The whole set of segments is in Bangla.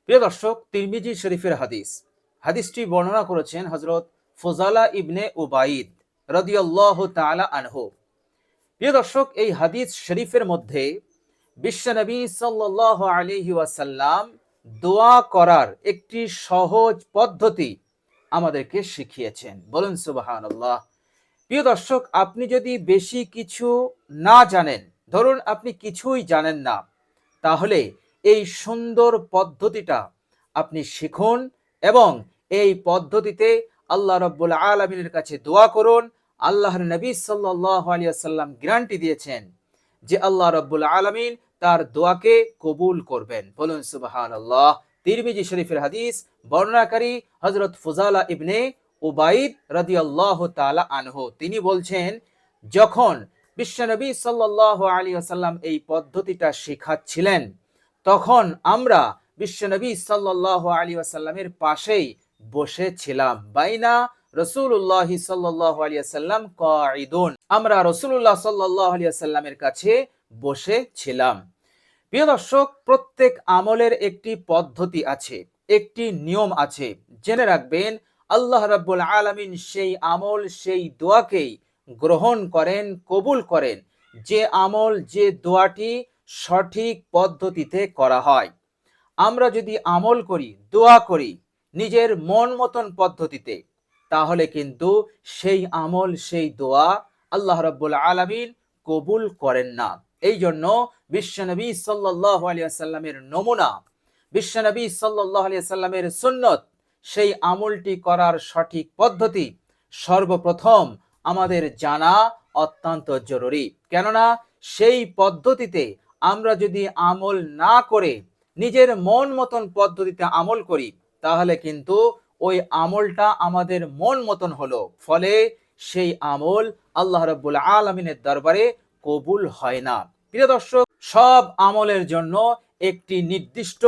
প্রিয় দর্শক, তিরমিজি শরীফের হাদিসটি বর্ণনা করেছেন হযরত ফুজালা ইবনে উবাইদ রাদিয়াল্লাহু তাআলা আনহু। প্রিয় দর্শক, এই হাদিস শরীফের মধ্যে বিশ্বনবী সাল্লাল্লাহু আলাইহি ওয়াসাল্লাম দোয়া করার একটি সহজ পদ্ধতি আমাদেরকে শিখিয়েছেন। বলুন সুবহানাল্লাহ। প্রিয় দর্শক, আপনি যদি বেশি কিছু না জানেন, ধরুন আপনি কিছুই জানেন না, তাহলে এই সুন্দর পদ্ধতিটা আপনি শিখুন এবং এই পদ্ধতিতে আল্লাহ রাব্বুল আলামিনের কাছে দোয়া করুন। আল্লাহর নবী সাল্লাল্লাহু আলাইহি ওয়াসাল্লাম গ্যারান্টি দিয়েছেন যে আল্লাহ রাব্বুল আলামিন তার দোয়াকে কবুল করবেন। বলুন সুবহানাল্লাহ। তিরমিজি শরীফের হাদিস, বর্ণনাকারী হযরত ফুজালা ইবনে উবাইদ রাদিয়াল্লাহু তাআলা আনহু। তিনি বলছেন, যখন বিশ্বনবী সাল্লাল্লাহু আলাইহি ওয়াসাল্লাম এই পদ্ধতিটা শেখাচ্ছিলেন, তখন আমরা বিশ্বনবী সাল্লাল্লাহু আলাইহি ওয়াসাল্লামের পাশেই বসেছিলাম। বাইনা রাসূলুল্লাহ সাল্লাল্লাহু আলাইহি ওয়াসাল্লাম কাঈদুন, আমরা রাসূলুল্লাহ সাল্লাল্লাহু আলাইহি ওয়াসাল্লামের কাছে বসেছিলাম। প্রিয় দর্শক, প্রত্যেক আমলের একটি পদ্ধতি আছে, একটি নিয়ম আছে। জেনে রাখবেন, আল্লাহ রাব্বুল আলামিন সেই আমল, সেই দোয়াকেই গ্রহণ করেন, কবুল করেন যে আমল, যে দোয়াটি সঠিক পদ্ধতিতে করা হয়। আমরা যদি আমল করি, দোয়া করি নিজের মন মতন পদ্ধতিতে, তাহলে কিন্তু সেই আমল, সেই দোয়া আল্লাহ রাব্বুল আলামিন কবুল করেন না। এই জন্য বিশ্বনবী সাল্লাল্লাহু আলাইহি ওয়াসাল্লামের নমুনা, বিশ্বনবী সাল্লাল্লাহু আলাইহি ওয়াসাল্লামের সুন্নত, সেই আমলটি করার সঠিক পদ্ধতি সর্বপ্রথম আমাদের জানা অত্যন্ত জরুরি। কেননা সেই পদ্ধতিতে আমরা যদি আমল না করে নিজের মন মতন পদ্ধতিতে আমল করি, তাহলে কিন্তু ওই আমলটা আমাদের মন মতন হলো, ফলে সেই আমল আল্লাহ রাব্বুল আলামিনের দরবারে কবুল হয় না। প্রিয় দর্শক, সব আমলের জন্য একটি নির্দিষ্ট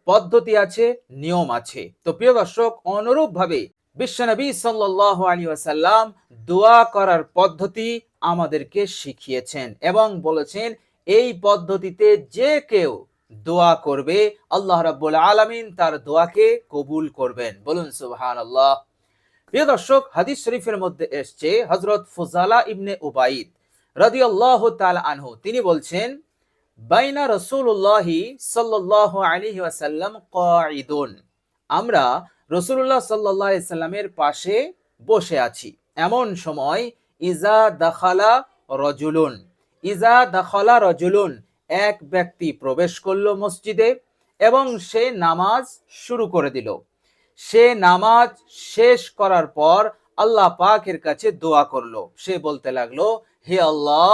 পদ্ধতি আছে, নিয়ম আছে। তো প্রিয় দর্শক, অনুরূপভাবে বিশ্বনবী সাল্লাল্লাহু আলাইহি ওয়াসাল্লাম দোয়া করার পদ্ধতি আমাদেরকে শিখিয়েছেন এবং বলেছেন, এই পদ্ধতিতে যে কেউ দোয়া করবে, আল্লাহ রাব্বুল আলামিন তার দোয়াকে কবুল করবেন। বলুন সুবহানাল্লাহ। প্রিয় দর্শক, হাদিস শরীফের মধ্যে এসেছে হযরত ফুজালা ইবনে উবাইদ রাদিয়াল্লাহু তাআলা আনহু, তিনি বলছেন, বাইনা রাসূলুল্লাহি সাল্লাল্লাহু আলাইহি ওয়াসাল্লাম কাঈদুন, আমরা রাসূলুল্লাহ সাল্লাল্লাহু আলাইহি সাল্লামের পাশে বসে আছি। এমন সময় ইজা দাখালা রাজুলুন, এক ব্যক্তি প্রবেশ করলো মসজিদে এবং সে নামাজ শুরু করে দিল। সে নামাজ শেষ করার পর আল্লাহ পাকের কাছে দোয়া করলো। সে বলতে লাগলো, হে আল্লাহ,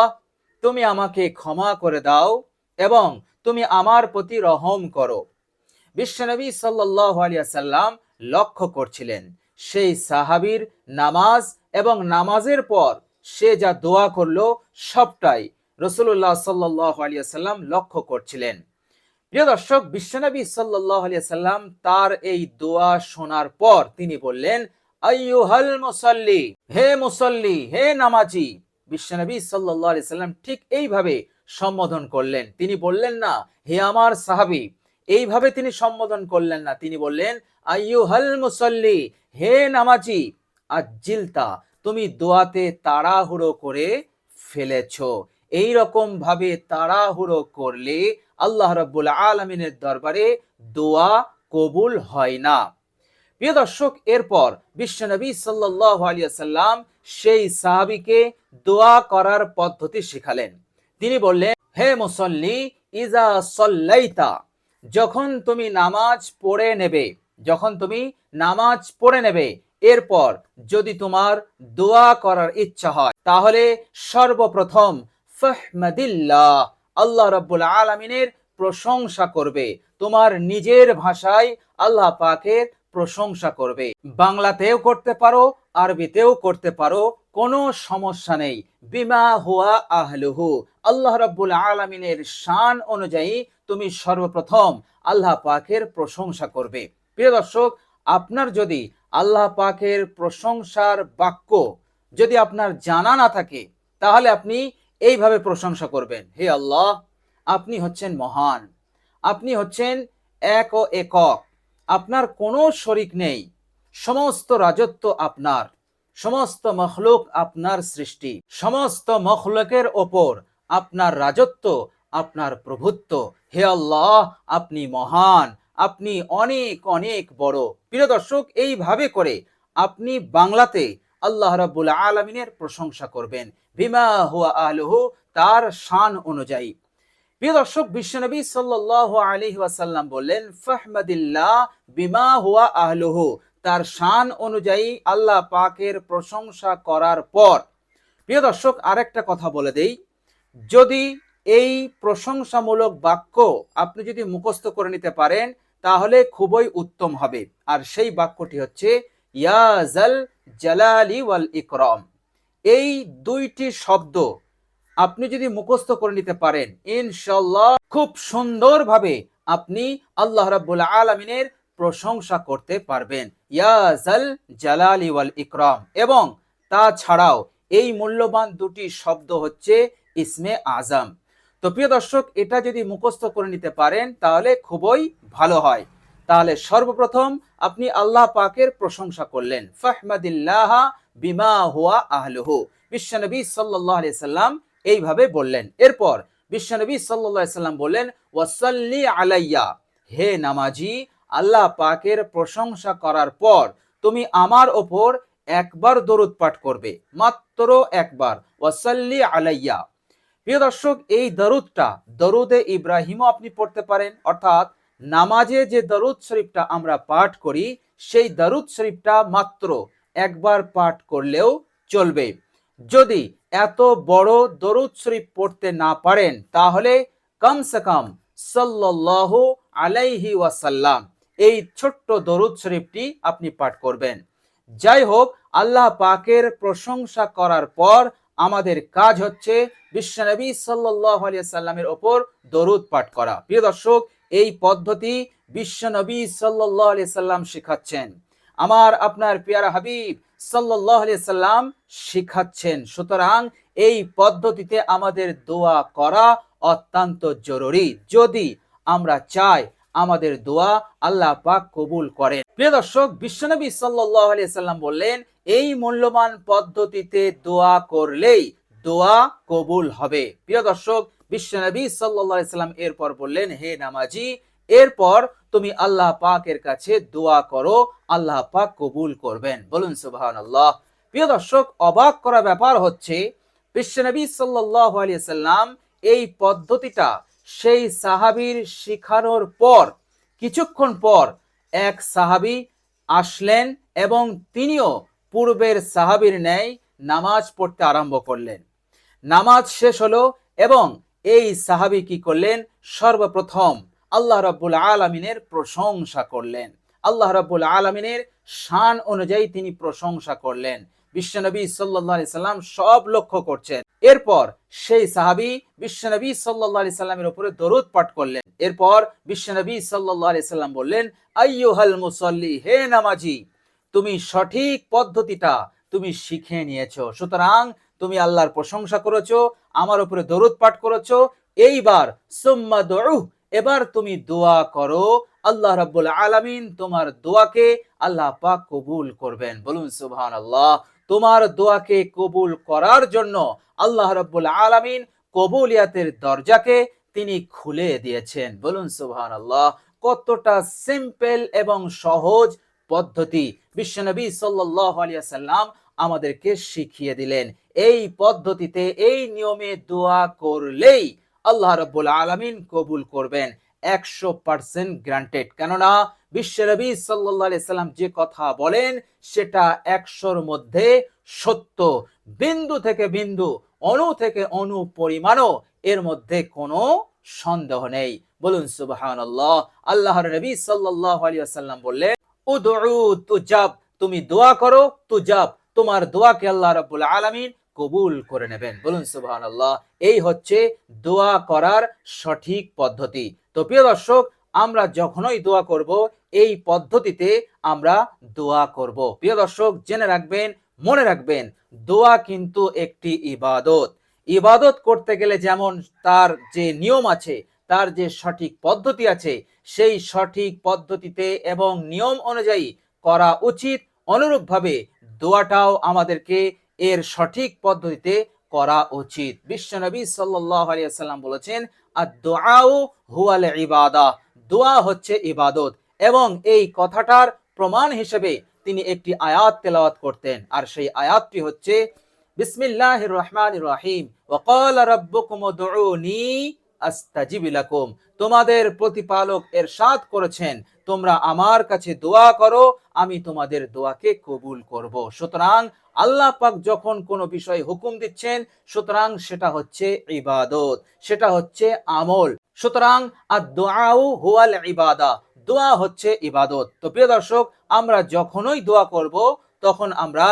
তুমি আমাকে ক্ষমা করে দাও এবং তুমি আমার প্রতি রহম করো। বিশ্বনবী সাল্লাল্লাহু আলাইহি ওয়াসাল্লাম লক্ষ্য করছিলেন সেই সাহাবীর নামাজ এবং নামাজের পর সে যা দোয়া করলো সবটাই রাসূলুল্লাহ সাল্লাল্লাহু আলাইহি ওয়াসাল্লাম লক্ষ্য করছিলেন। প্রিয় দর্শক, বিশ্বনবী সাল্লাল্লাহু আলাইহি ওয়াসাল্লাম তার এই দোয়া শোনার পর তিনি বললেন, আইয়ুহাল মুসাল্লি, হে মুসাল্লি, হে নামাজি। বিশ্বনবী সাল্লাল্লাহু আলাইহি ওয়াসাল্লাম ঠিক এইভাবে সম্বোধন করলেন। তিনি বললেন না, হে আমার সাহাবী। এইভাবে তিনি সম্বোধন করলেন না, তিনি বললেন, আইয়ুহাল মুসাল্লি, হে নামাজি, আজ্জিলতা, তুমি দোয়াতে তাড়াহুড়ো করে ফেলেছো। এই রকম ভাবে তাড়াহুড়ো করলে আল্লাহ রাব্বুল আলামিনের দরবারে দোয়া কবুল হয় না। প্রিয় দর্শক, এরপর বিশ্বনবী সাল্লাল্লাহু আলাইহি ওয়াসাল্লাম সেই সাহাবীকে দোয়া করার পদ্ধতি শেখালেন। তিনি বললেন, হে মুসল্লি, ইজা সাল্লাইতা, যখন তুমি নামাজ পড়ে নেবে, যখন তুমি নামাজ পড়ে নেবে, এরপর যদি তোমার দোয়া করার ইচ্ছা হয়, তাহলে সর্বপ্রথম ফাহমাদিল্লাহ, আল্লাহ রাব্বুল আলামিনের প্রশংসা করবে। তোমার নিজের ভাষায় আল্লাহ পাকের প্রশংসা করবে। বাংলাতেও করতে পারো, আরবিতেও করতে পারো, কোনো সমস্যা নেই। বিমা হুয়া আহলুহু, আল্লাহ রাব্বুল আলামিনের শান অনুযায়ী তুমি সর্বপ্রথম আল্লাহ পাকের প্রশংসা করবে। প্রিয় দর্শক, আপনার যদি আল্লাহ পাকের প্রশংসার বাক্য যদি আপনার জানা না থাকে, তাহলে আপনি এইভাবে প্রশংসা করবেন, হে আল্লাহ, আপনি হচ্ছেন মহান, আপনি হচ্ছেন এক ও একক, আপনার কোনো শরিক নেই, সমস্ত রাজত্ব আপনার, সমস্ত মখলুক আপনার সৃষ্টি, সমস্ত মখলুকের ওপর আপনার রাজত্ব, আপনার প্রভুত্ব। হে আল্লাহ, আপনি মহান, আপনি অনেক অনেক বড়। প্রিয় দর্শক, এইভাবে করে আপনি বাংলাতে আল্লাহ রাব্বুল আলামিনের প্রশংসা করবেন, বিমা হুয়া আহলুহু, তার শান অনুযায়ী। প্রিয় দর্শক, বিশ্বনবী সাল্লাল্লাহু আলাইহি ওয়াসাল্লাম বললেন, ফাহমাদিল্লাহ বিমা হুয়া আহলুহু, তার শান অনুযায়ী আল্লাহ পাকের প্রশংসা করার পর। প্রিয় দর্শক, আরেকটা কথা বলে দেই, যদি এই প্রশংসামূলক বাক্য আপনি যদি মুখস্থ করে নিতে পারেন তাহলে খুবই উত্তম হবে। আর সেই বাক্যটি হচ্ছে ইয়া জাল জালালি ওয়াল ইকরাম। এই দুইটি শব্দ আপনি যদি মুখস্থ করে নিতে পারেন, ইনশাআল্লাহ খুব সুন্দরভাবে আপনি আল্লাহ রাব্বুল আলামিনের প্রশংসা করতে পারবেন, ইয়া জাল জালালি ওয়াল ইকরাম। এবং তাছাড়াও এই মূল্যবান দুটি শব্দ হচ্ছে ইসমে আজম। তো প্রিয় দর্শক, এটা যদি মুখস্থ করে নিতে পারেন তাহলে খুবই ভালো হয়। তাহলে সর্বপ্রথম আপনি আল্লাহ পাকের প্রশংসা করলেন, ফাহমাদিল্লাহ বিমা হুয়া আহলুহু। বিশ্বনবী সাল্লাল্লাহু আলাইহি সাল্লাম এইভাবে বললেন। এরপর বিশ্বনবী সাল্লাল্লাহু আলাইহি সাল্লাম বললেন, ওয়াসাল্লি আলাইয়া, হে নামাজি, আল্লাহ পাকের প্রশংসা করার পর তুমি আমার ওপর একবার দরুদ পাঠ করবে, মাত্র একবার, ওয়াসাল্লি আলাইয়া। প্রিয় দর্শক, এই দরুদটা দরুদে ইব্রাহিমও আপনি পড়তে পারেন, অর্থাৎ নামাজে যে দরুদ শরীফটা আমরা পাঠ করি সেই দরুদ শরীফটা মাত্র একবার পাঠ করলেও চলবে। যদি এত বড় দরুদ শরীফ পড়তে না পারেন তাহলে কমসে কম সাল্লাল্লাহু আলাইহি ওয়াসাল্লাম, এই ছোট্ট দরুদ শরীফটি আপনি পাঠ করবেন। যাই হোক, আল্লাহ পাকের প্রশংসা করার পর আমাদের কাজ হচ্ছে বিশ্বনবী সাল্লাল্লাহু আলাইহি সাল্লামের ওপর দরুদ পাঠ করা। প্রিয় দর্শক, এই পদ্ধতি বিশ্বনবী সাল্লাল্লাহু আলাইহি সাল্লাম শেখাচ্ছেন, আমার আপনার প্রিয় হাবিব সাল্লাল্লাহু আলাইহি সাল্লাম শেখাচ্ছেন। সুতরাং এই পদ্ধতিতে আমাদের দোয়া করা অত্যন্ত জরুরি, যদি আমরা চাই আমাদের দোয়া আল্লাহ পাক কবুল করেন। প্রিয় দর্শক, বিশ্বনবী সাল্লাল্লাহু আলাইহি সাল্লাম বললেন, এই মূল্যবান পদ্ধতিতে দোয়া করলেই দোয়া কবুল হবে। প্রিয় দর্শক, বিশ্বনবী সাল্লাল্লাহু আলাইহি সাল্লাম এরপর বললেন, হে নামাজি, এরপর তুমি আল্লাহ পাকের কাছে দোয়া করো, আল্লাহ পাক কবুল করবেন। বলুন সুবহানাল্লাহ। প্রিয় দর্শক, অবাক করা ব্যাপার হচ্ছে বিশ্বনবী সাল্লাল্লাহু আলাইহি সাল্লাম এই পদ্ধতিটা সেই সাহাবীর শিখানোর পর কিছুক্ষণ পর এক সাহাবী আসলেন এবং তিনিও পূর্বের সাহাবীর ন্যায় নামাজ পড়তে আরম্ভ করলেন। নামাজ শেষ হলো এবং এই সাহাবী কি করলেন, সর্বপ্রথম আল্লাহ রাব্বুল আলামিনের প্রশংসা করলেন, আল্লাহ রাব্বুল আলামিনের শান অনুযায়ী তিনি প্রশংসা করলেন। বিশ্বনবী সাল্লাল্লাহু আলাইহি সাল্লাম সব লক্ষ্য করছেন। এরপর সেই সাহাবী বিশ্বনবী সাল্লাল্লাহু আলাইহি সাল্লামের উপরে দরুদ পাঠ করলেন। এরপর বিশ্বনবী সাল্লাল্লাহু আলাইহি সাল্লাম বললেন, আইয়ুহাল মুসাল্লি, হে নামাজি, তুমি সঠিক পদ্ধতিটা তুমি শিখে নিয়েছো, সুতরাং তুমি আল্লাহর প্রশংসা করেছো, আমার উপরে দরুদ পাঠ করেছো, এইবার সুম্মা দুউ, এবার তুমি দোয়া করো, আল্লাহ রাব্বুল আলামিন তোমার দোয়াকে আল্লাহ পাক কবুল করবেন। বলুন সুবহানাল্লাহ। তোমার দোয়াকে কবুল করার জন্য আল্লাহ রাব্বুল আলামিন কবুলিয়াতের দরজাকে তিনি খুলে দিয়েছেন। বলুন সুবহানাল্লাহ। কতটা সিম্পল এবং সহজ পদ্ধতি বিশ্বনবী সাল্লাল্লাহু আলাইহি ওয়াসাল্লাম আমাদেরকে শিখিয়ে দিলেন। এই পদ্ধতিতে এই নিয়মে দোয়া করলেই আল্লাহ রাব্বুল আলামিন কবুল করবেন, 100% গ্রান্টেড। কেননা বিশ্বনবী সাল্লাল্লাহু আলাইহি সাল্লাম যে কথা বলেন সেটা 100-র মধ্যে সত্য, বিন্দু থেকে বিন্দু, অণু থেকে অণু পরিমাণও এর মধ্যে কোনো সন্দেহ নেই। বলুন সুবহানাল্লাহ। আল্লাহর নবী সাল্লাল্লাহু আলাইহি ওয়াসাল্লাম বললেন, উদউ তুজাব, তুমি দোয়া করো, তুজাব, তোমার দোয়াকে আল্লাহ রাব্বুল আলামিন কবুল করে নেবেন। বলুন সুবহানাল্লাহ। এই হচ্ছে দোয়া করার সঠিক পদ্ধতি। তো প্রিয় দর্শক, আমরা যখনই দোয়া করব এই পদ্ধতিতে আমরা দোয়া করব। প্রিয় দর্শক, জেনে রাখবেন, মনে রাখবেন, দোয়া কিন্তু একটি ইবাদত। ইবাদত করতে গেলে যেমন তার যে নিয়ম আছে তার যে সঠিক পদ্ধতি আছে সেই সঠিক পদ্ধতিতে এবং নিয়ম অনুযায়ী করা উচিত। অনুরূপভাবে দোয়াটাও আমাদেরকে এর সঠিক পদ্ধতিতে করা উচিত। বিশ্বনবী সাল্লাল্লাহু আলাইহি ওয়াসাল্লাম বলেছেন, আদ-দুআউ হুয়াল ইবাদা, দোয়া হচ্ছে ইবাদত। এবং এই কথাটার প্রমাণ হিসেবে তিনি একটি আয়াত তেলাওয়াত করতেন, আর সেই আয়াতটি হচ্ছে বিসমিল্লাহির রহমানির রহিম, ওয়া ক্বালা রাব্বুকুম উদউনি আস্তাজিব লাকুম। তোমাদের প্রতিপালক ইরশাদ করেছেন, তোমরা আমার কাছে দোয়া করো, আমি তোমাদের দোয়াকে কবুল করব। সুতরাং আল্লাহ পাক যখন কোনো বিষয় হুকুম দিচ্ছেন, সুতরাং সেটা হচ্ছে ইবাদত, সেটা হচ্ছে আমল। সুতরাং আদ-দুআউ হুয়াল ইবাদা, দোয়া হচ্ছে ইবাদত। তো প্রিয় দর্শক, আমরা যখনই দোয়া করব তখন আমরা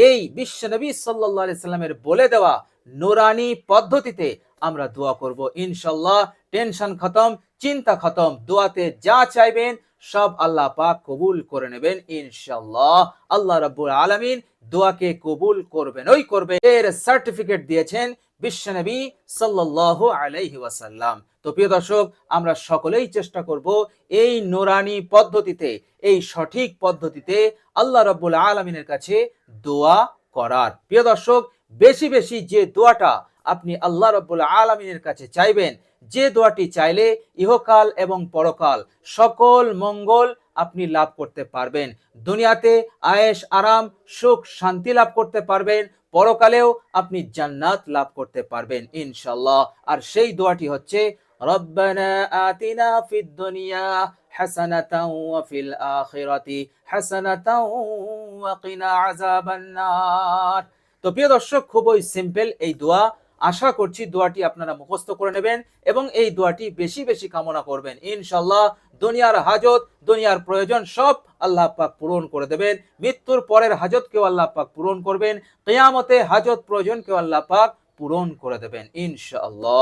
এই বিশ্বনবী সাল্লাল্লাহু আলাইহি সাল্লামের বলে দেওয়া নুরানি পদ্ধতিতে আমরা দোয়া করব ইনশাআল্লাহ। টেনশন খতম, চিন্তা খতম। দোয়াতে যা চাইবেন সব আল্লাহ পাক কবুল করে নেবেন ইনশাআল্লাহ। আল্লাহ রাব্বুল আলামিন দোয়াকে কবুল করবেন, ওই করবে, এর সার্টিফিকেট দিয়েছেন বিশ্বনবী সাল্লাল্লাহু আলাইহি ওয়াসাল্লাম। তো প্রিয় দর্শক, আমরা সকলেই চেষ্টা করব এই নুরানি পদ্ধতিতে, এই সঠিক পদ্ধতিতে আল্লাহ রাব্বুল আলামিনের কাছে দোয়া করার। প্রিয় দর্শক, বেশি বেশি যে দোয়াটা আপনি আল্লাহ রাব্বুল আলামিনের কাছে চাইবেন, যে দোয়াটি চাইলে ইহকাল এবং পরকাল সকল মঙ্গল আপনি লাভ করতে পারবেন। দুনিয়াতে আয়েশ আরাম সুখ শান্তি লাভ করতে পারবেন, পরকালেও আপনি জান্নাত লাভ করতে পারবেন ইনশাআল্লাহ। আর সেই দোয়াটি হচ্ছে রব্বানা আতিনা ফিদ দুনিয়া হাসানাতাও ওয়া ফিল আখিরাতি হাসানাতাও ওয়া কিনা আযাবান নার। তো প্রিয় দর্শক, খুবই সিম্পল এই দোয়া। আশা করছি দোয়াটি আপনারা মুখস্থ করে নেবেন এবং এই দোয়াটি বেশি বেশি কামনা করবেন ইনশাআল্লাহ। দুনিয়ার হাজত, দুনিয়ার প্রয়োজন সব আল্লাহ পাক পূরণ করে দেবেন। মৃত্যুর পরের হাজতকেও আল্লাহ পাক পূরণ করবেন। কিয়ামতে হাজত প্রয়োজনকেও আল্লাহ পাক পূরণ করে দেবেন ইনশাআল্লাহ।